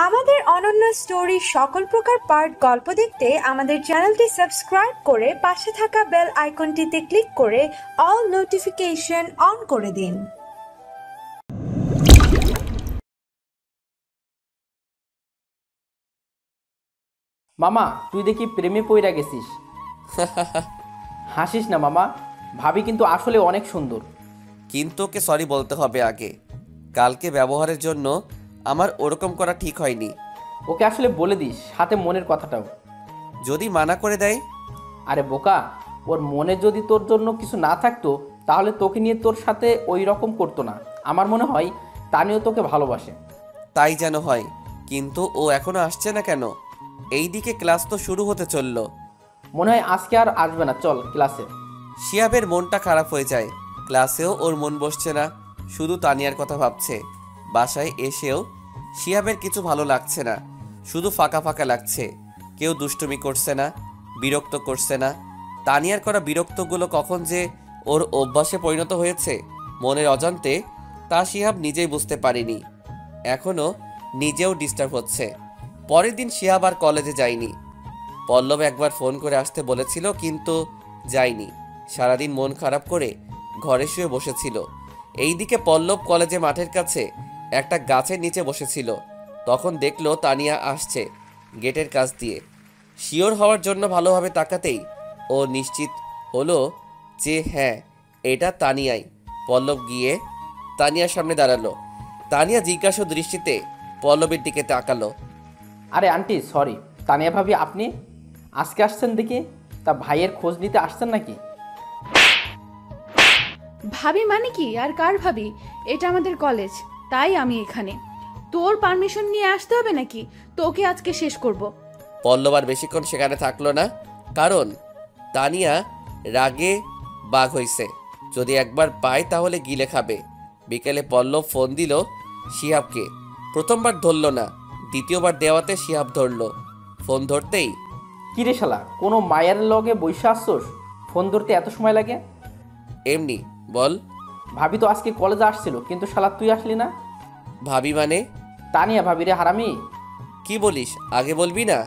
আমাদের অনন্য স্টোরি সকল প্রকার পার্ট গল্প দেখতে আমাদের চ্যানেলটি সাবস্ক্রাইব করে পাশে থাকা বেল আইকনটিতে ক্লিক করে অল নোটিফিকেশন অন করে দিন। মামা তুই দেখি প্রেমে পইরা গেছিস। হাসিস না মামা, ভাবি কিন্তু আসলে অনেক সুন্দর। কিন্তু ওকে সরি বলতে হবে আগে। কালকে ব্যবহারের জন্য আমার ওরকম করা ঠিক হয়নি। ওকে আসলে বলে দিস, সাথে মনের কথাটাও। যদি মানা করে দেয়? আরে বোকা, ওর মনে যদি তোর জন্য কিছু না থাকতো তাহলে তোকে নিয়ে তোর সাথে ওই রকম করতো না। আমার মনে হয় তানিও তোকে ভালোবাসে। তাই যেন হয়, কিন্তু ও এখনো আসছে না কেন? এইদিকে ক্লাস তো শুরু হতে চলল। মনে হয় আজকে আর আসবে না, চল ক্লাসে। শিহাবের মনটা খারাপ হয়ে যায়। ক্লাসেও ওর মন বসছে না, শুধু তানিয়ার কথা ভাবছে। বাসায় এসেও শিহাবের কিছু ভালো লাগছে না, শুধু ফাঁকা ফাঁকা লাগছে। কেউ দুষ্টুমি করছে না, বিরক্ত করছে না। তানিয়ার করা বিরক্তগুলো কখন যে ওর অভ্যাসে পরিণত হয়েছে মনের অজান্তে, তা শিহাব নিজেই বুঝতে পারেনি। এখনও নিজেও ডিস্টার্ব হচ্ছে। পরের দিন শিহাব আর কলেজে যায়নি। পল্লব একবার ফোন করে আসতে বলেছিল, কিন্তু যায়নি। সারাদিন মন খারাপ করে ঘরে শুয়ে বসেছিল। এইদিকে পল্লব কলেজে মাঠের কাছে একটা গাছের নিচে বসেছিল। তখন দেখলো তানিয়া আসছে গেটের কাছ দিয়ে। শিওর হওয়ার জন্য ভালোভাবে তাকাতেই ও নিশ্চিত হলো যে হ্যাঁ, এটা তানিয়াই। পল্লব গিয়ে তানিয়ার সামনে দাঁড়ালো। তানিয়া জিজ্ঞাসা দৃষ্টিতে পল্লবের দিকে তাকালো। আরে আন্টি সরি, তানিয়া ভাবি আপনি আজকে আসছেন দেখি, তা ভাইয়ের খোঁজ নিতে আসছেন নাকি? ভাবি মানে কি? আর কার ভাবি? এটা আমাদের কলেজ, তাই আমি এখানে। তোর পারমিশন নিয়ে আসতে হবে নাকি? তোকে আজকে শেষ করব। পল্লব আর বেশিক্ষণ সেখানে থাকলো না, কারণ তানিয়া রাগে বাঘ হইছে। যদি একবার পায় তাহলে গিলে খাবে। বিকেলে পল্লব ফোন দিল শিহাবকে। প্রথমবার ধরল না, দ্বিতীয়বার দেওয়াতে শিহাব ধরল। ফোন ধরতেই, কিরে শালা, কোনো মায়ের লগে বইসা আসছোস? ফোন ধরতে এত সময় লাগে? এমনি বল। ভাবি তো আজকে কলেজে আসছিল, কিন্তু শালা তুই আসলি না। ভাবি মানে? তানিয়া ভাবি রে হারামি। কি বলিস, আগে বলবি না?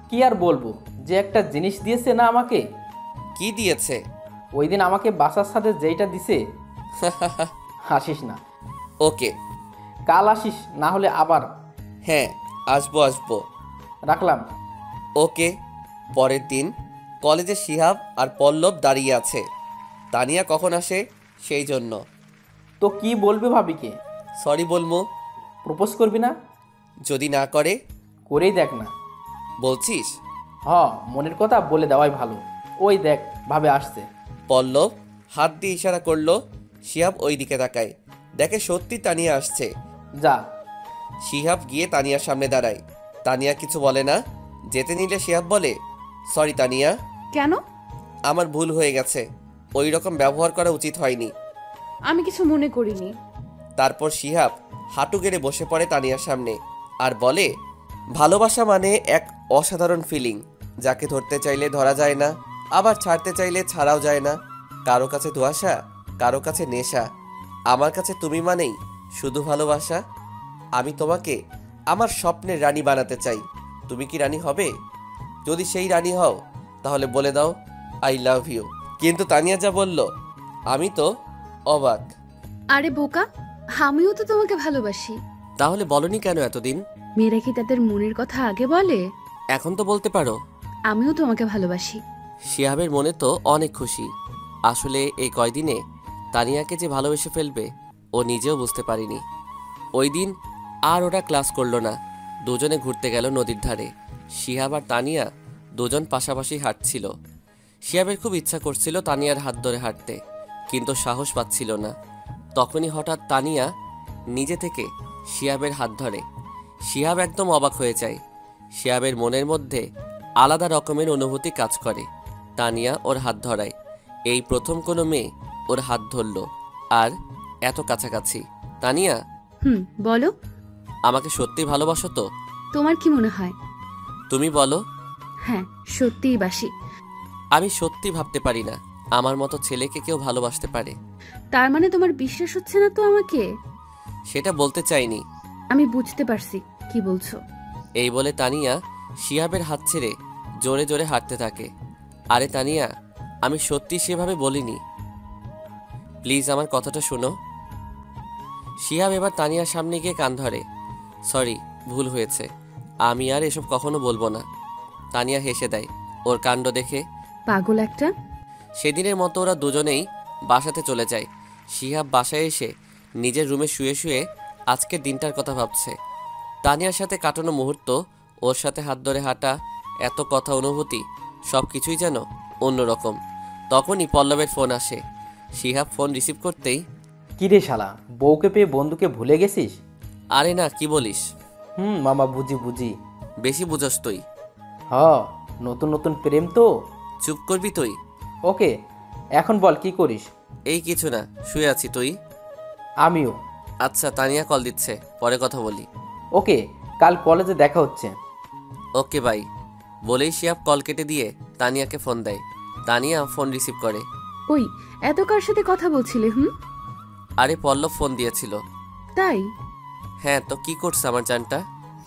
কি আর বলবো, যে একটা জিনিস দিয়েছে না আমাকে। কি দিয়েছে? ওই দিন আমাকে বাসার সাথে যেইটা দিছে। হাসিস না। ওকে, কাল আসিস, না হলে আবার। হ্যাঁ আসবো আসবো। রাখলাম। ওকে। পরের দিন কলেজে শিহাব আর পল্লব দাঁড়িয়ে আছে। তানিয়া কখন আসে সেই জন্য। তো কি বলবি ভাবিকে? সরি বলবো। প্রপোজ করবি না? যদি না করে? করেই দেখ না। বলছিস? মনের কথা বলে দেওয়াই ভালো। ওই দেখ ভাবে আসছে। পল্লব হাত দিয়ে ইশারা করলো। শিহাব ওই দিকে তাকায়, দেখে সত্যি তানিয়া আসছে। যা। শিহাব গিয়ে তানিয়ার সামনে দাঁড়ায়। তানিয়া কিছু বলে না। যেতে নিলে শিহাব বলে, সরি তানিয়া। কেন? আমার ভুল হয়ে গেছে, ওই রকম ব্যবহার করা উচিত হয়নি। আমি কিছু মনে করিনি। তারপর শিহাব হাঁটু গেড়ে বসে পড়ে তানিয়ার সামনে আর বলে, ভালোবাসা মানে এক অসাধারণ ফিলিং, যাকে ধরতে চাইলে ধরা যায় না, আবার ছাড়তে চাইলে ছাড়াও যায় না। কারো কাছে ধোঁয়াশা, কারো কাছে নেশা। আমার কাছে তুমি মানেই শুধু ভালোবাসা। আমি তোমাকে আমার স্বপ্নের রানী বানাতে চাই। তুমি কি রানী হবে? যদি সেই রানী হও তাহলে বলে দাও আই লাভ ইউ। কিন্তু তানিয়া যা বলল, আমি তো অবাক। আরে বোকা, আমিও তো তোমাকে ভালোবাসি। তাহলে বলনি কেন এতদিন? মেয়েরা কি তাদের মনের কথা আগে বলে? এখন তো বলতে পারো। আমিও তোমাকে ভালোবাসি। শিহাবের মনে তো অনেক খুশি। আসলে এই কয়দিনে তানিয়াকে যে ভালোবেসে ফেলবে ও নিজেও বুঝতে পারিনি। ওই দিন আর ওরা ক্লাস করলো না, দুজনে ঘুরতে গেল নদীর ধারে। শিহাব আর তানিয়া দুজন পাশাপাশি হাঁটছিল। শিহাবের খুব ইচ্ছা করছিল তানিয়ার হাত ধরে হাঁটতে, কিন্তু সাহস পাচ্ছিল না। তখনই হঠাৎ তানিয়া নিজে থেকে শিহাবের হাত ধরে। শিহাব একদম অবাক হয়ে যায়। শিহাবের মনের মধ্যে আলাদা রকমের অনুভূতি কাজ করে। তানিয়া ওর হাত ধরায়। এই প্রথম কোনো মেয়ে ওর হাত ধরল, আর এত কাছাকাছি। তানিয়া, বলো। আমাকে সত্যি ভালোবাসো তো? তোমার কি মনে হয়? তুমি বলো। হ্যাঁ, সত্যিই বাসি। আমি সত্যি ভাবতে পারি না আমার মতো ছেলেকে কেউ ভালোবাসতে পারে। তার মানে তোমার বিশ্বাস হচ্ছে না তো আমাকে? সেটা বলতে চাইনি। আমি বুঝতে পারছি, কি বলছো? এই বলে তানিয়া শিহাবের হাত ছেড়ে জোরে জোরে হাঁটতে থাকে। আরে তানিয়া, আমি সত্যি সেভাবে বলিনি, প্লিজ আমার কথাটা শোনো। শিহাব এবার তানিয়ার সামনে গিয়ে কান ধরে। সরি, ভুল হয়েছে, আমি আর এসব কখনো বলবো না। তানিয়া হেসে দেয় ওর কাণ্ড দেখে। পাগল একটা। সেদিনের মতো ওরা দুজনেই বাসাতে চলে যায়। শিহাব বাসায় এসে নিজের রুমে শুয়ে শুয়ে আজকের দিনটার কথা ভাবছে। তানিয়ার সাথে কাটানো মুহূর্ত, ওর সাথে হাত ধরে হাঁটা, এত কথা, অনুভূতি, সব কিছুই যেন অন্যরকম। তখনই পল্লবের ফোন আসে। শিহাব ফোন রিসিভ করতেই, কি রে শালা, বউকে পেয়ে বন্ধুকে ভুলে গেছিস? আরে না, কি বলিস? মামা, বুঝি বুঝি। বেশি বুঝস তুই। হ, নতুন নতুন প্রেম তো। চুপ করবি তুই? ওকে, এখন বল কি করিস? এই কিছু না, শুয়ে আছি। তুই? আমিও। আচ্ছা, তানিয়া কল দিচ্ছে, পরে কথা বলি। ওকে, কাল কলেজে দেখা হচ্ছে। ওকে বাই বলেই শিহাব কল কেটে দিয়ে তানিয়াকে ফোন দেয়। তানিয়া ফোন রিসিভ করে। ওই, এত কার সাথে কথা বলছিলে? আরে পল্লব ফোন দিয়েছিল। তাই? হ্যাঁ, তো কি করছে আমার জানটা?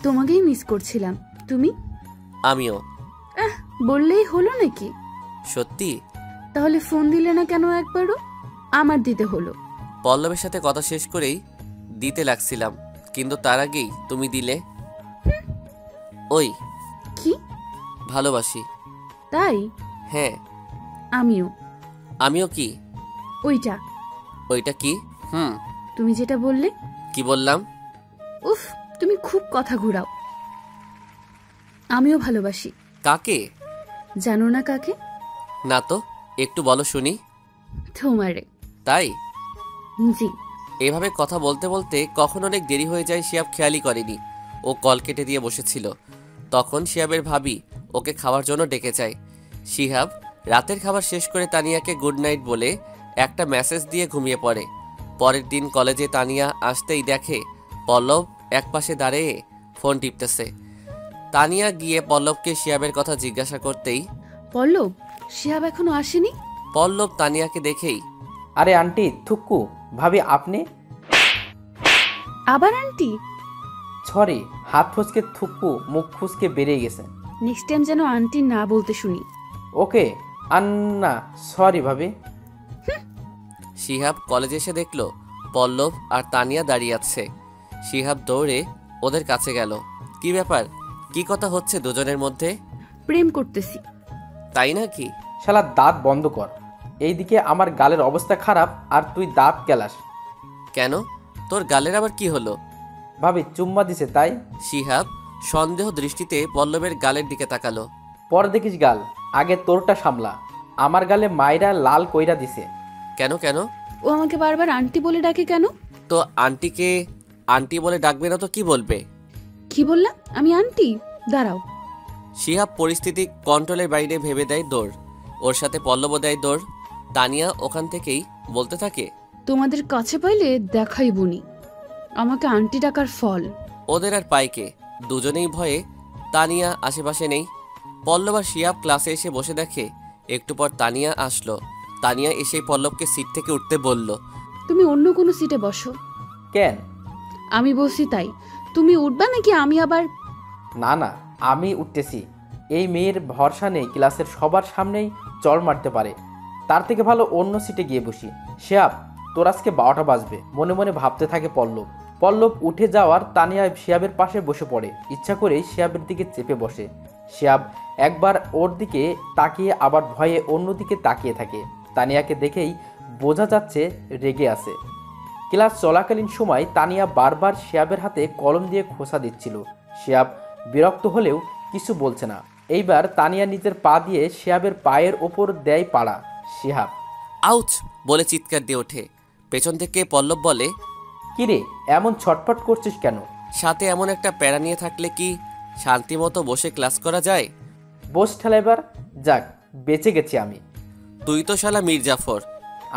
তোমাকেই মিস করছিলাম। তুমি? আমিও। বললেই হলো নাকি? সত্যি? তাহলে ফোন দিলে না কেন একবারও? আমার দিতে হলো। পল্লবের সাথে কথা শেষ করেই দিতে লাগছিলাম, কিন্তু তার আগেই তুমি দিলে। ওই, কি? ভালোবাসি। তাই? হ্যাঁ। আমিও। আমিও কি? ওইটা। ওইটা কি? তুমি যেটা বললে। কি বললাম? উফ, তুমি খুব কথা ঘুরাও। আমিও ভালোবাসি। কাকে? জানো না কাকে? না তো, একটু বলো শুনি। তোমারে। তাই? জি। এভাবে কথা বলতে বলতে কখন অনেক দেরি হয়ে যায় শিহাব খেয়ালই করেনি। ও কল কেটে দিয়ে বসেছিল। তখন শিহাবের ভাবি ওকে খাওয়ার জন্য ডেকে যায়। শিহাব রাতের খাবার শেষ করে তানিয়াকে গুড নাইট বলে একটা মেসেজ দিয়ে ঘুমিয়ে পড়ে। পরের দিন কলেজে তানিয়া আসতেই দেখে পল্লব একপাশে দাঁড়িয়ে ফোন টিপতেছে। তানিয়া গিয়ে পল্লবকে শিহাবের কথা জিজ্ঞাসা করতেই, পল্লব, শিহাব এখনো আসেনি? পল্লব তানিয়াকে দেখেই, আরে আন্টি, থুক্কু, ভাবি আপনি? আবার আন্টি? সরি, হাত ফসকে থুক্কু, মুখ ফুসকে বেরিয়ে গেছে। নেক্সট টাইম যেন আন্টি না বলতে শুনি। ওকে আন্না, সরি ভাবি। শিহাব কলেজে এসে দেখলো পল্লব আর তানিয়া দাঁড়িয়ে আছে। শিহাব দৌড়ে ওদের কাছে গেল। কি ব্যাপার, কি কথা হচ্ছে দুজনের মধ্যে? প্রেম করতেছি। তাই নাকি? শালা দাঁত বন্ধ কর। এইদিকে আমার গালের অবস্থা খারাপ আর তুই দাঁত কেলাস। কেন, তোর গালের আবার কি হলো? ভাবি চুম্মা দিছে তাই। শিহাব সন্দেহ দৃষ্টিতে পল্লবের গালের দিকে তাকালো। পরে দেখিস গাল, আগে তোরটা সামলা। আমার গালে মাইরা লাল কইরা দিছে। কেন কেন? ও আমাকে বারবার আন্টি বলে ডাকে কেন? তো আন্টিকে আন্টি বলে ডাকবে না তো কি বলবে? কি বললাম আমি আন্টি? দাঁড়াও। শিহাব পরিস্থিতি কন্ট্রোলের বাইরে ভেবে দেয় দৌড়। ওর সাথে পল্লবও দেয় দৌড়। তানিয়া ওখান থেকেই বলতে থাকে, তোমাদের কাছে পাইলে দেখাই বুনি আমাকে আন্টি ডাকার ফল। ওদের আর পাইকে, দুজনেই ভয়ে। তানিয়া আশেপাশে নেই। পল্লব আর শিহাব ক্লাসে এসে বসে দেখে একটু পর তানিয়া আসলো। তানিয়া এসে পল্লবকে সিট থেকে উঠতে বলল। তুমি অন্য কোনো সিটে বসো। কেন? আমি বসি তাই। তুমি উঠবা নাকি আমি আবার? না না, আমি উঠতেছি। এই মেয়ের ভরসা নেই, ক্লাসের সবার সামনেই চড় মারতে পারে। তার থেকে ভালো অন্য সিটে গিয়ে বসি। শিহাব, তোর আজকে 12টা বাজবে, মনে মনে ভাবতে থাকে পল্লব। পল্লব উঠে যাওয়ার তানিয়া শিহাবের পাশে বসে পড়ে। ইচ্ছা করেই শিহাবের দিকে চেপে বসে। শিহাব একবার ওর দিকে তাকিয়ে আবার ভয়ে অন্যদিকে তাকিয়ে থাকে। তানিয়াকে দেখেই বোঝা যাচ্ছে রেগে আছে। ক্লাস চলাকালীন সময় তানিয়া বারবার শিহাবের হাতে কলম দিয়ে খোঁচা দিচ্ছিল। শিহাব বিরক্ত হলেও কিছু বলছে না। এইবার তানিয়া নিজের পা দিয়ে শিহাবের পায়ের ওপর দেয় পাড়া। শিহাব আউচ বলে চিৎকার দিয়ে ওঠে। পেছন থেকে পল্লব বলে, কিরে এমন ছটফট করছিস কেন? সাথে এমন একটা প্যারা নিয়ে থাকলে কি শান্তিমতো বসে ক্লাস করা যায়? বস ঠেলা, এবার যাক, বেঁচে গেছি আমি। তুই তো শালা মির্জাফর।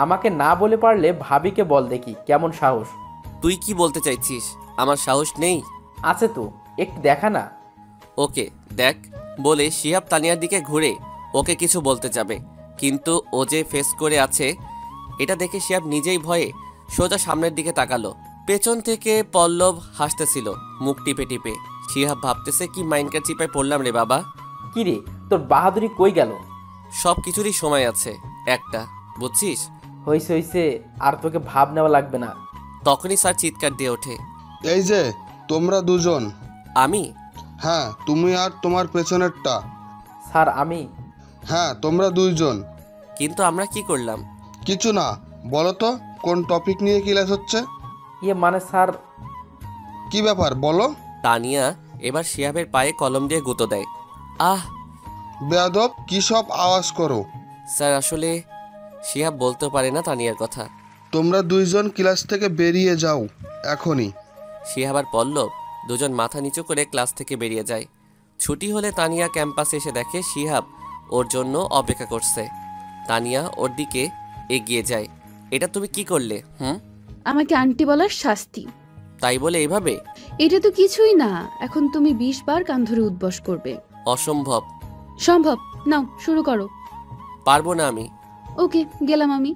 আমাকে না বলে পারলে ভাবিকে বল দেখি কেমন সাহস। তুই কি বলতে চাইছিস? আমার সাহস নেই? আছে তো, একটু দেখা না। ওকে দেখ বলে শিহাব তানিয়ার দিকে ঘুরে ওকে কিছু বলতে যাবে, কিন্তু ও যে ফেস করে আছে এটা দেখে শিহাব নিজেই ভয়ে সোজা সামনের দিকে তাকালো। পেছন থেকে পল্লব হাসতেছিল মুখ টিপে টিপে। শিহাব ভাবতেছে কি মাইনকার চিপায় পড়লাম রে বাবা। কি রে, তোর বাহাদুরি কই গেল? সব কিছুরই সময় আছে একটা, বুঝছিস? হইছে হইছে, আর তোকে ভাব নেওয়া লাগবে না। তখনই স্যার চিৎকার দিয়ে ওঠে। এই যে তোমরা দুজন। আমি? হ্যাঁ, তুমি আর তোমার পেছনেরটা। স্যার আমি? হ্যাঁ, তোমরা দুইজন। কিন্তু আমরা কি করলাম? কিছু না, বলো তো কোন টপিক নিয়ে ক্লাস হচ্ছে? মানে স্যার, কি ব্যাপার বলো। তানিয়া এবার শিহাবের পায়ে কলম দিয়ে গুঁতো দেয়। আহ! বেয়াদব, কি সব আওয়াজ করো? স্যার আসলে শিহাব বলতে পারে না তানিয়ার কথা। তোমরা দুইজন ক্লাস থেকে বেরিয়ে যাও এখনই। শিহাব আর পল্লব দুজন মাথা নিচু করে ক্লাস থেকে বেরিয়ে যায়। ছুটি হলে তানিয়া ক্যাম্পাসে এসে দেখে শিহাব ওর জন্য অপেক্ষা করছে। তানিয়া ওর দিকে এগিয়ে যায়। এটা তুমি কি করলে? আমাকে আন্টি বলার শাস্তি। তাই বলে এভাবে? এটা তো কিছুই না, এখন তুমি 20 বার কান ধরে উদ্বস করবে। অসম্ভব। সম্ভব। নাও শুরু করো। পারবো না আমি। ওকে, গেলাম আমি।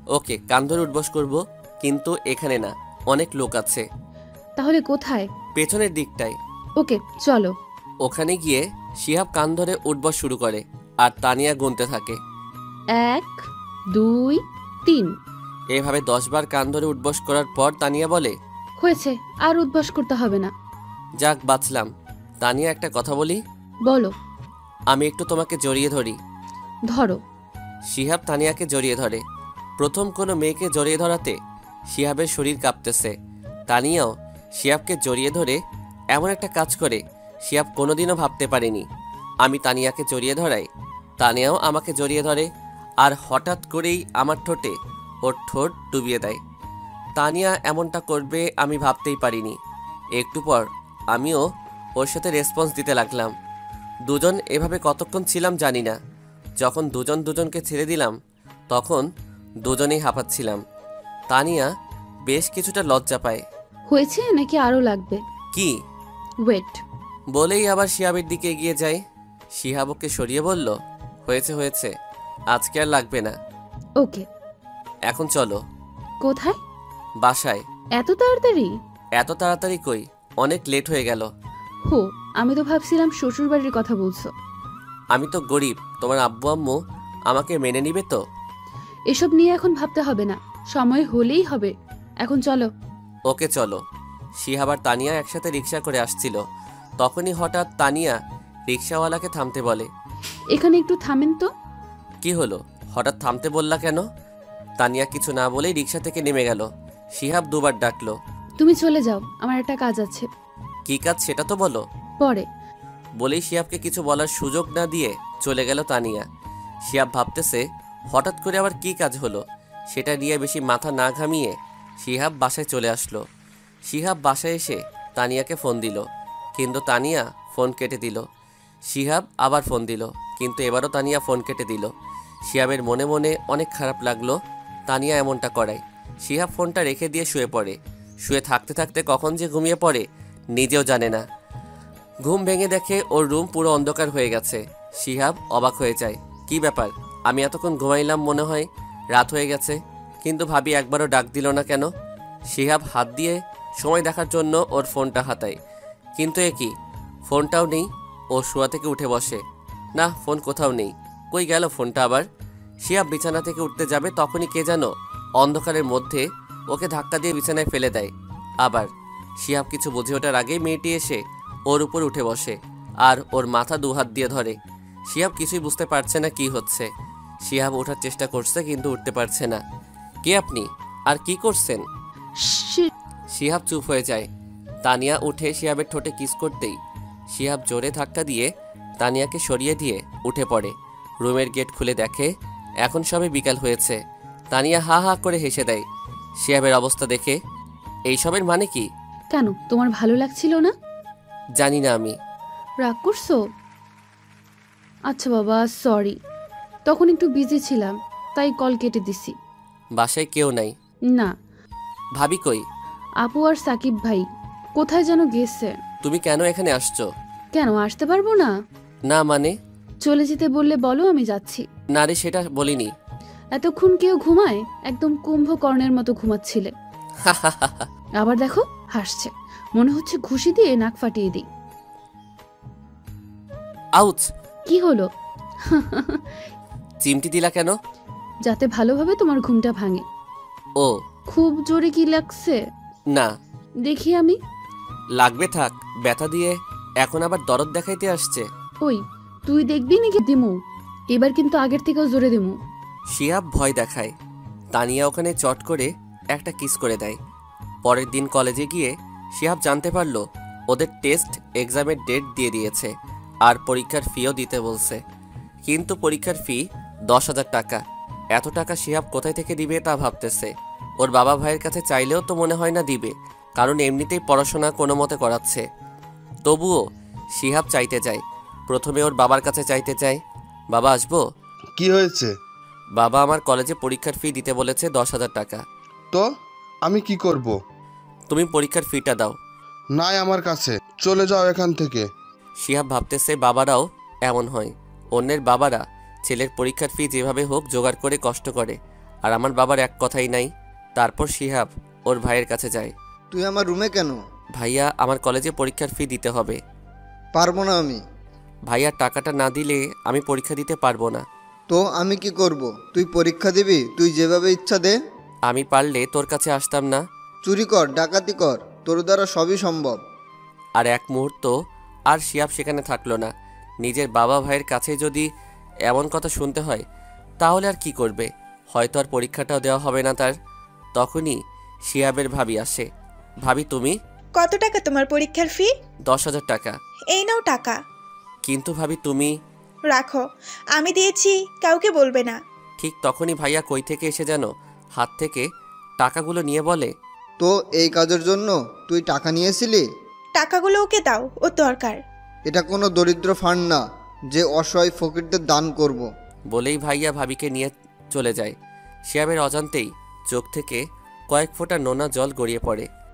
ওকে, কান ধরে উঠবস করবো, কিন্তু এখানে না, অনেক লোক আছে। তাহলে কোথায়? পেছনের দিকটায়। ওকে চলো। ওখানে গিয়ে শিহাব কান ধরে উঠবস শুরু করে আর তানিয়া গুনতে থাকে। 1 2 3। এভাবে 10 বার কান ধরে উঠবস করার পর তানিয়া বলে, হয়েছে, আর উদ্বাস করতে হবে না। যাক বাঁচলাম। তানিয়া একটা কথা বলি? বলো। আমি একটু তোমাকে জড়িয়ে ধরি। ধরো। শিহাব তানিয়াকে জড়িয়ে ধরে। প্রথম কোনো মেয়েকে জড়িয়ে ধরাতে শিহাবের শরীর কাঁপতেছে। তানিয়াও শিহাবকে জড়িয়ে ধরে এমন একটা কাজ করে শিহাব কোনোদিনও ভাবতে পারেনি। আমি তানিয়াকে জড়িয়ে ধরাই, তানিয়াও আমাকে জড়িয়ে ধরে, আর হঠাৎ করেই আমার ঠোঁটে ওর ঠোঁট ডুবিয়ে দেয়। তানিয়া এমনটা করবে আমি ভাবতেই পারিনি। একটু পর আমিও ওর সাথে রেসপন্স দিতে লাগলাম। দুজন এভাবে কতক্ষণ ছিলাম জানি না। যখন দুজন দুজনকে ছেড়ে দিলাম তখন দুজনেই হাঁপাচ্ছিলাম। তানিয়া বেশ কিছুটা লজ্জা পায়। হয়েছে নাকি আরো লাগবে? কি? ওয়েট। বলেই আবার শিহাবের দিকে এগিয়ে যায়। শিহাব ওকে সরিয়ে বলল, হয়েছে হয়েছে, আজকে আর লাগবে না। ওকে। এখন চলো। কোথায়? বাসায়। এত তাড়াতাড়ি? এত তাড়াতাড়ি কই, অনেক লেট হয়ে গেল। হো, আমি তো ভাবছিলাম শ্বশুর বাড়ির কথা বলছো। আমি তো গরিব, তোমার আব্বু আম্মু আমাকে মেনে নিবে তো? এসব নিয়ে এখন ভাবতে হবে না, সময় হলেই হবে। এখন চলো। ওকে চলো। শিহাব আর তানিয়া একসাথে রিক্সা করে আসছিল। তখনই হঠাৎ তানিয়া রিক্সাওয়ালাকে থামতে বলে। এখানে একটু থামেন তো। কি হলো, হঠাৎ থামতে বললা কেন? তানিয়া কিছু না বলেই রিক্সা থেকে নেমে গেল। শিহাব দুবার ডাকলো। তুমি চলে যাও, আমার একটা কাজ আছে। কি কাজ সেটা তো বলো। পরে। বলেই শিহাবকে কিছু বলার সুযোগ না দিয়ে চলে গেল তানিয়া। শিহাব ভাবতেছে হঠাৎ করে আবার কি কাজ হলো, সেটা নিয়ে বেশি মাথা না ঘামিয়ে শিহাব বাসায় চলে আসলো। শিহাব বাসায় এসে তানিয়াকে ফোন দিল, কিন্তু তানিয়া ফোন কেটে দিল। শিহাব আবার ফোন দিল, কিন্তু এবারও তানিয়া ফোন কেটে দিল। শিহাবের মনে মনে অনেক খারাপ লাগলো তানিয়া এমনটা করায়। শিহাব ফোনটা রেখে দিয়ে শুয়ে পড়ে। শুয়ে থাকতে থাকতে কখন যে ঘুমিয়ে পড়ে নিজেও জানে না। ঘুম ভেঙে দেখে ওর রুম পুরো অন্ধকার হয়ে গেছে। শিহাব অবাক হয়ে যায়, কি ব্যাপার, আমি এতক্ষণ ঘুমাইলাম, মনে হয় রাত হয়ে গেছে, কিন্তু ভাবি একবারও ডাক দিল না কেন। শিহাব হাত দিয়ে সময় দেখার জন্য ওর ফোনটা হাতায়, কিন্তু এ কি, ফোনটাও নেই। ও শোয়া থেকে উঠে বসে, না ফোন কোথাও নেই। কই গেল ফোনটা আবার? শিহাব বিছানা থেকে উঠতে যাবে তখনই কে যেন অন্ধকারের মধ্যে ওকে ধাক্কা দিয়ে বিছানায় ফেলে দেয়। আবার শিহাব কিছু বুঝে ওঠার আগেই মেয়েটি এসে ওর উপর উঠে বসে আর ওর মাথা দুহাত দিয়ে ধরে। শিহাব কিছুই বুঝতে পারছে না কি হচ্ছে। শিহাব ওঠার চেষ্টা করছে কিন্তু উঠতে পারছে না। কে আপনি, আর কি করছেন? শিট। শিহাব চুপ হয়ে যায়। তানিয়া উঠে শিহাবের ঠোঁটে কিস করতেই শিহাব জোরে ধাক্কা দিয়ে তানিয়াকে সরিয়ে দিয়ে উঠে পড়ে। রুমের গেট খুলে দেখে এখন সবে বিকাল হয়েছে। তানিয়া হা হা করে হেসে দেয় শিহাবের অবস্থা দেখে। এইসবের মানে কি? কেন, তোমার ভালো লাগছিল না? জানি না আমি। রাগ করছো? আচ্ছা বাবা, সরি, তখন একটু বিজি ছিলাম তাই কল কেটে দিছি। বাসায় কেউ নাই? না। ভাবি কই? আপু আর সাকিব ভাই কোথায় যেন গেছে। তুমি কেন এখানে আসছো? কেন, আসতে পারবো না? না মানে? চলে যেতে বললে বলো, আমি যাচ্ছি। না রে, সেটা বলিনি। এতক্ষণ কেউ ঘুমায়? একদম কুম্ভকর্ণের মতো ঘুমাচ্ছিলে। আবার দেখো হাসছে, মনে হচ্ছে ঘুষি দিয়ে নাক ফাটিয়ে দিই। আউচ! কি হলো? চিমটি দিলা কেন? যাতে ভালোভাবে তোমার ঘুমটা ভাঙে। ও খুব জোরে কি লাগছে? না, দেখি আমি। লাগবে থাক। ব্যথা দিয়ে এখন আবার দরদ দেখাইতে আসছে। ওই, তুই দেখবি নাকি দিমু? এবার কিন্তু আগের থেকেও জোরে দিমু। শিহাব ভয় দেখায়। তানিয়া ওখানে চট করে একটা কিস করে দেয়। পরের দিন কলেজে গিয়ে শিহাব জানতে পারলো ওদের টেস্ট এক্সামের ডেট দিয়ে দিয়েছে আর পরীক্ষার ফিও দিতে বলছে। কিন্তু পরীক্ষার ফি 10,000 টাকা। এত টাকা শিহাব কোথায় থেকে দিবে তা ভাবতেছে। ওর বাবা ভাইয়ের কাছে চাইলেও তো মনে হয় না দিবে, কারণ এমনিতেই পড়াশোনা কোনো মতে করাচ্ছে। তবুও শিহাব চাইতে যায়। প্রথমে ওর বাবার কাছে চাইতে চায়, বাবা আসবো? কি হয়েছে? বাবা আমার কলেজে পরীক্ষার ফি দিতে বলেছে 10,000 টাকা। তো আমি কি করব? তুমি পরীক্ষার ফিটা দাও। নাই আমার কাছে, চলে যাও এখান থেকে। শিহাব ভাবতেছে বাবারাও এমন হয়। অন্যের বাবারা ছেলের পরীক্ষার ফি যেভাবে হোক জোগাড় করে কষ্ট করে, আর আমার বাবার এক কথাই নাই। তারপর শিহাব ওর ভাইয়ের কাছে যায়। তুই আমার রুমে কেন? ভাইয়া, আমার কলেজে পরীক্ষার ফি দিতে হবে। পারবো না আমি। ভাইয়া, টাকাটা না দিলে আমি পরীক্ষা দিতে পারবো না। তো আমি কি করব? তুই পরীক্ষা দিবি, তুই যেভাবে ইচ্ছা দে। আমি পারলে তোর কাছে আসতাম না। চুরি কর, ডাকাতি কর, তোর দ্বারা সবই সম্ভব। আর এক মুহূর্ত আর শিহাব সেখানে থাকলো না। নিজের বাবা ভাইয়ের কাছে যদি এমন কথা শুনতে হয় তাহলে আর কি করবে? হয়তো আর পরীক্ষাটাও দেওয়া হবে না তার। তখনই শিহাবের ভাবি আসে। ভাবি তুমি? কত টাকা তোমার পরীক্ষার ফি? 10,000 টাকা। এই নাও টাকা। কিন্তু ভাবি তুমি? রাখো, আমি দিয়েছি, কাউকে বলবে না। ঠিক তখনই ভাইয়া কই থেকে এসে যেন হাত থেকে টাকাগুলো নিয়ে বলে, তো এই কাজের জন্য তুই টাকা নিয়েছিলি? টাকাগুলো ওকে দাও, ওর দরকার। এটা কোনো দরিদ্র ফান্ড না যে অসহায় ফকিরদের দান করব। বলেই ভাইয়া ভাবিকে নিয়ে চলে যায়। শিহাবের অজান্তেই চোখ থেকে কয়েক ফোঁটা নোনা জল গড়িয়ে পড়ে।